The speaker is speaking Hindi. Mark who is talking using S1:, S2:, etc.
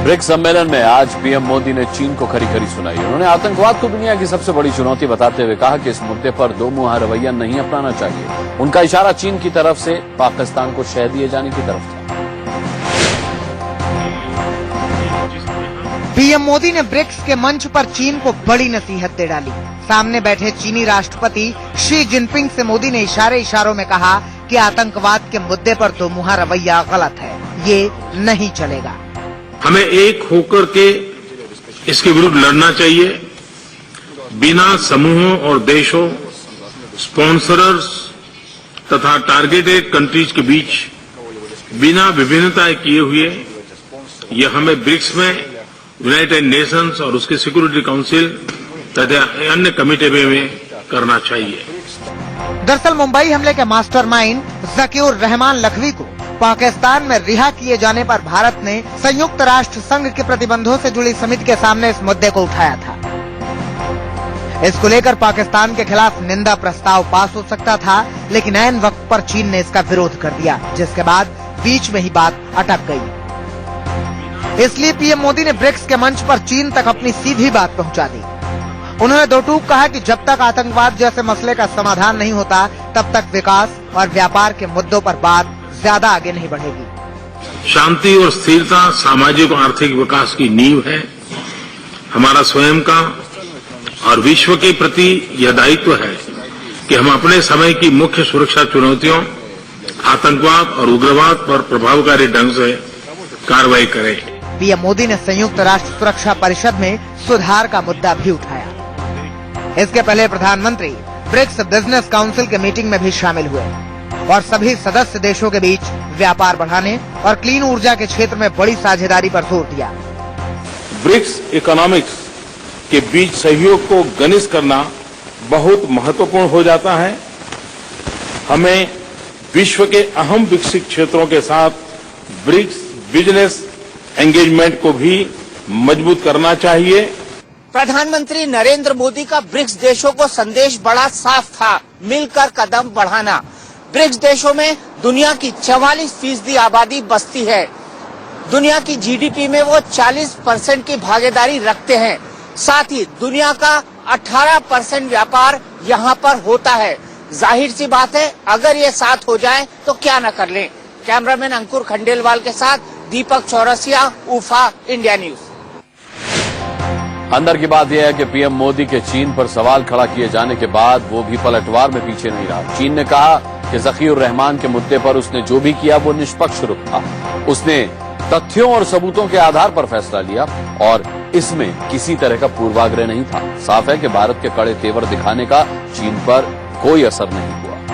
S1: ब्रिक्स सम्मेलन में आज पीएम मोदी ने चीन को खरी खरी सुनाई। उन्होंने आतंकवाद को दुनिया की सबसे बड़ी चुनौती बताते हुए कहा कि इस मुद्दे पर दो मुंहा रवैया नहीं अपनाना चाहिए। उनका इशारा चीन की तरफ से पाकिस्तान को शह दिए जाने की तरफ था।
S2: पीएम मोदी ने ब्रिक्स के मंच पर चीन को बड़ी नसीहत दे डाली। सामने बैठे चीनी राष्ट्रपति शी जिनपिंग से मोदी ने इशारों में कहा कि आतंकवाद के मुद्दे पर दो मुंहा रवैया गलत है, ये नहीं चलेगा।
S3: हमें एक होकर के इसके विरुद्ध लड़ना चाहिए। बिना समूहों और देशों, स्पॉन्सरर्स तथा टारगेटेड कंट्रीज के बीच बिना विभिन्नता किए हुए यह हमें ब्रिक्स में यूनाइटेड नेशंस और उसके सिक्योरिटी काउंसिल तथा अन्य कमेटी में करना चाहिए।
S2: दरअसल मुंबई हमले के मास्टरमाइंड ज़कीउर रहमान लखवी को पाकिस्तान में रिहा किए जाने पर भारत ने संयुक्त राष्ट्र संघ के प्रतिबंधों से जुड़ी समिति के सामने इस मुद्दे को उठाया था। इसको लेकर पाकिस्तान के खिलाफ निंदा प्रस्ताव पास हो सकता था, लेकिन ऐन वक्त पर चीन ने इसका विरोध कर दिया, जिसके बाद बीच में ही बात अटक गई। इसलिए पीएम मोदी ने ब्रिक्स के मंच पर चीन तक अपनी सीधी बात पहुंचा दी। उन्होंने दो टूक कहा कि जब तक आतंकवाद जैसे मसले का समाधान नहीं होता, तब तक विकास और व्यापार के मुद्दों पर बात ज्यादा आगे नहीं बढ़ेगी।
S3: शांति और स्थिरता सामाजिक और आर्थिक विकास की नींव है। हमारा स्वयं का और विश्व के प्रति यह दायित्व है कि हम अपने समय की मुख्य सुरक्षा चुनौतियों, आतंकवाद और उग्रवाद पर प्रभावकारी ढंग से कार्रवाई करें।
S2: पीएम मोदी ने संयुक्त राष्ट्र सुरक्षा परिषद में सुधार का मुद्दा भी उठाया। इसके पहले प्रधानमंत्री ब्रिक्स बिजनेस काउंसिल के मीटिंग में भी शामिल हुए और सभी सदस्य देशों के बीच व्यापार बढ़ाने और क्लीन ऊर्जा के क्षेत्र में बड़ी साझेदारी पर जोर दिया।
S4: ब्रिक्स इकोनॉमिक्स के बीच सहयोग को घनिष्ठ करना बहुत महत्वपूर्ण हो जाता है। हमें विश्व के अहम विकसित क्षेत्रों के साथ ब्रिक्स बिजनेस एंगेजमेंट को भी मजबूत करना चाहिए।
S5: प्रधानमंत्री नरेंद्र मोदी का ब्रिक्स देशों को संदेश बड़ा साफ था, मिलकर कदम बढ़ाना। ब्रिक्स देशों में दुनिया की 44% आबादी बसती है। दुनिया की जीडीपी में वो 40% की भागीदारी रखते हैं। साथ ही दुनिया का 18% व्यापार यहाँ पर होता है। जाहिर सी बात है, अगर ये साथ हो जाए तो क्या न कर लें। कैमरामैन अंकुर खंडेलवाल के साथ दीपक चौरसिया, उफा, इंडिया न्यूज।
S1: अंदर की बात यह है कि पीएम मोदी के चीन पर सवाल खड़ा किए जाने के बाद वो भी पलटवार में पीछे नहीं रहा। चीन ने कहा कि ज़कीउर रहमान के मुद्दे पर उसने जो भी किया वो निष्पक्ष रुख था। उसने तथ्यों और सबूतों के आधार पर फैसला लिया और इसमें किसी तरह का पूर्वाग्रह नहीं था। साफ है कि भारत के कड़े तेवर दिखाने का चीन पर कोई असर नहीं था।